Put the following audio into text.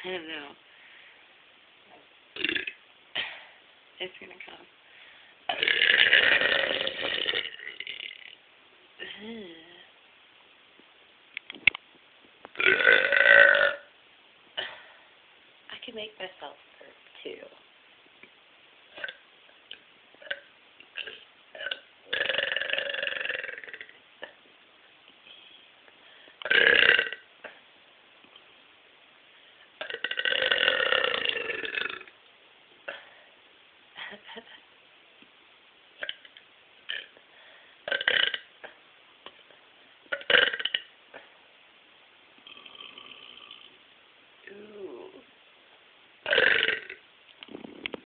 I don't know. It's gonna come. I can make myself burp too.